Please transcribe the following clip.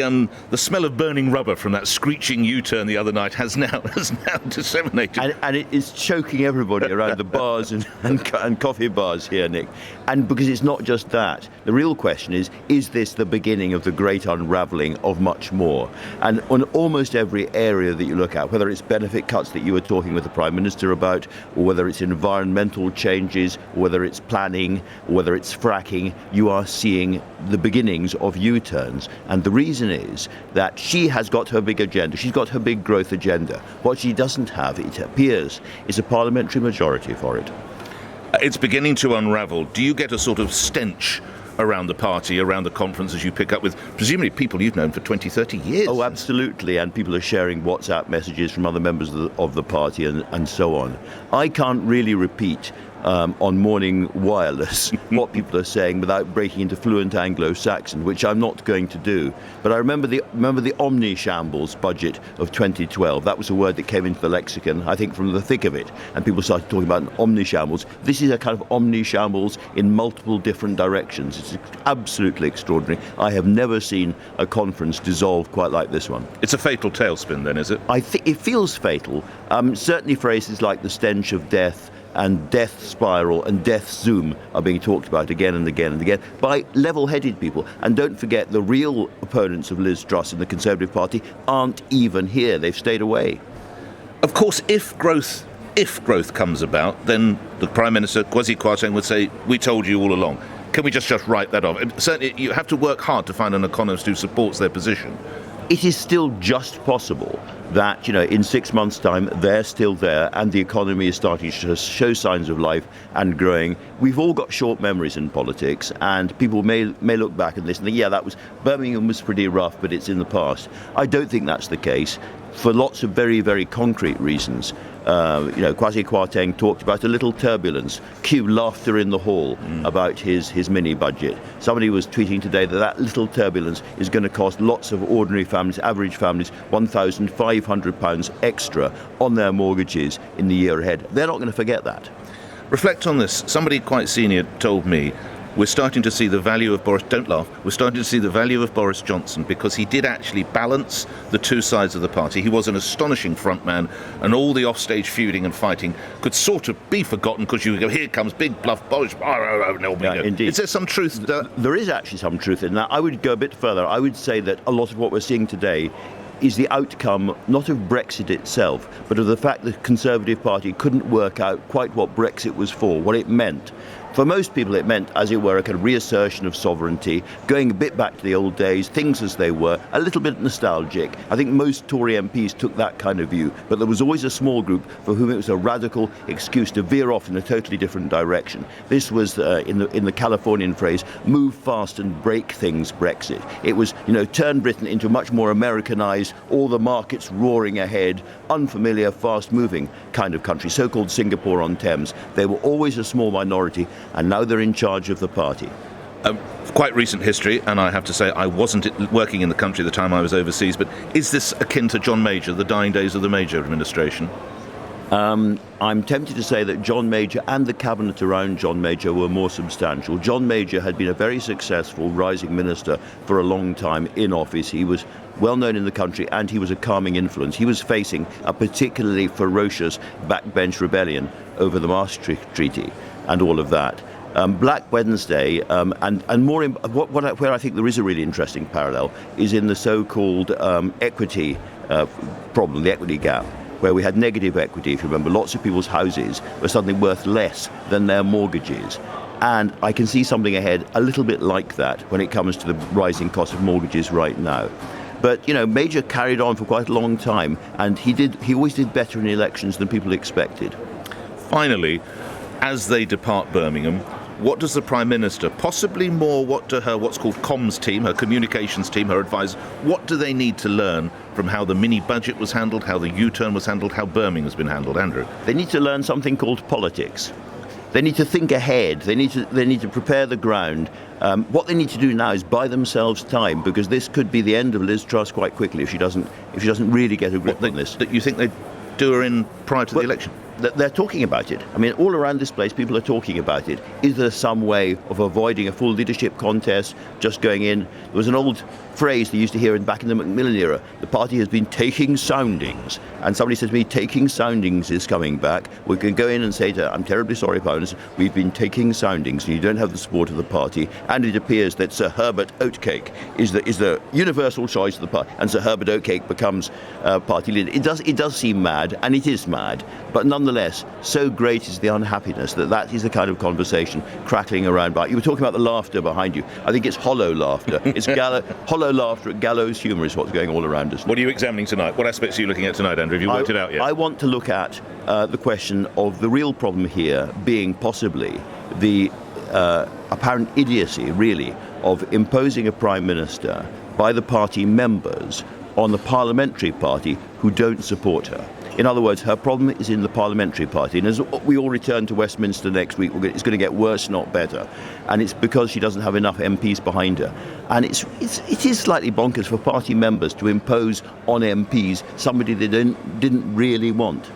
The smell of burning rubber from that screeching U-turn the other night has now disseminated. And it is choking everybody around the bars and coffee bars here, Nick. And because it's not just that. The real question is this the beginning of the great unravelling of much more? And on almost every area that you look at, whether it's benefit cuts that you were talking with the Prime Minister about, or whether it's environmental changes, or whether it's planning, or whether it's fracking, you are seeing the beginnings of U-turns. And the reason is that she has got her big agenda. She's got her big growth agenda. What she doesn't have, it appears, is a parliamentary majority for it. It's beginning to unravel. Do you get a sort of stench around the party, around the conferences you pick up with, presumably people you've known for 20, 30 years? Oh, absolutely. And people are sharing WhatsApp messages from other members of the party and so on. I can't really repeat on morning wireless what people are saying without breaking into fluent Anglo-Saxon, which I'm not going to do. But I remember the Omnishambles budget of 2012. That was a word that came into the lexicon, I think, from the thick of it. And people started talking about an Omnishambles. This is a kind of Omnishambles in multiple different directions. It's absolutely extraordinary. I have never seen a conference dissolve quite like this one. It's a fatal tailspin then, is it? I think it feels fatal. Certainly phrases like the stench of death and death spiral and death zoom are being talked about again and again and again by level-headed people. And don't forget, the real opponents of Liz Truss in the Conservative Party aren't even here. They've stayed away. Of course, if growth comes about, then the Prime Minister, Kwasi Kwarteng, would say, we told you all along. Can we just write that off? And certainly, you have to work hard to find an economist who supports their position. It is still just possible that, in 6 months' time, they're still there and the economy is starting to show signs of life and growing. We've all got short memories in politics, and people may look back at this and think, yeah, Birmingham was pretty rough, but it's in the past. I don't think that's the case for lots of very, very concrete reasons. Kwasi Kwarteng talked about a little turbulence, cue laughter in the hall about his mini-budget. Somebody was tweeting today that little turbulence is going to cost lots of ordinary families, average families, £1,500 extra on their mortgages in the year ahead. They're not going to forget that. Reflect on this. Somebody quite senior told me, we're starting to see the value of Boris, don't laugh, we're starting to see the value of Boris Johnson because he did actually balance the two sides of the party. He was an astonishing frontman, and all the offstage feuding and fighting could sort of be forgotten because you go, here comes big bluff Boris. Indeed. Is there some truth? There is actually some truth in that. I would go a bit further. I would say that a lot of what we're seeing today is the outcome not of Brexit itself, but of the fact that the Conservative Party couldn't work out quite what Brexit was for, what it meant. For most people, it meant, as it were, a kind of reassertion of sovereignty, going a bit back to the old days, things as they were, a little bit nostalgic. I think most Tory MPs took that kind of view, but there was always a small group for whom it was a radical excuse to veer off in a totally different direction. This was, in the Californian phrase, move fast and break things Brexit. It was, turn Britain into a much more Americanized, all the markets roaring ahead, unfamiliar, fast-moving kind of country, so-called Singapore-on-Thames. They were always a small minority, and now they're in charge of the party. Quite recent history, and I have to say I wasn't working in the country at the time I was overseas, but is this akin to John Major, the dying days of the Major administration? I'm tempted to say that John Major and the cabinet around John Major were more substantial. John Major had been a very successful rising minister for a long time in office. He was well known in the country and he was a calming influence. He was facing a particularly ferocious backbench rebellion over the Maastricht Treaty and all of that. Black Wednesday, and more where I think there is a really interesting parallel is in the so-called equity problem, the equity gap, where we had negative equity, if you remember. Lots of people's houses were suddenly worth less than their mortgages. And I can see something ahead a little bit like that when it comes to the rising cost of mortgages right now. But, Major carried on for quite a long time, and he always did better in elections than people expected. Finally, as they depart Birmingham, what does the Prime Minister, possibly more what's called comms team, her communications team, her advisors, what do they need to learn from how the mini-budget was handled, how the U-turn was handled, how Birmingham has been handled? Andrew? They need to learn something called politics. They need to think ahead. They need to prepare the ground. What they need to do now is buy themselves time, because this could be the end of Liz Truss quite quickly if she doesn't really get a grip on this. That you think they'd do her in prior to the election? they're talking about it. I mean, all around this place, people are talking about it. Is there some way of avoiding a full leadership contest, just going in? There was an old phrase they used to hear back in the Macmillan era: the party has been taking soundings. And somebody said to me, taking soundings is coming back. We can go in and say to, I'm terribly sorry, opponents, we've been taking soundings, and you don't have the support of the party. And it appears that Sir Herbert Oatcake is the universal choice of the party, and Sir Herbert Oatcake becomes party leader. It does seem mad, and it is mad, but nonetheless, so great is the unhappiness that is the kind of conversation crackling around. You were talking about the laughter behind you. I think it's hollow laughter. It's hollow laughter at Gallows humour is what's going all around us. What are you examining tonight? What aspects are you looking at tonight, Andrew? Have you worked it out yet? I want to look at the question of the real problem here being possibly the apparent idiocy, really, of imposing a Prime Minister by the party members on the Parliamentary party who don't support her. In other words, her problem is in the Parliamentary party. And as we all return to Westminster next week, it's going to get worse, not better. And it's because she doesn't have enough MPs behind her. And it is slightly bonkers for party members to impose on MPs somebody they didn't really want.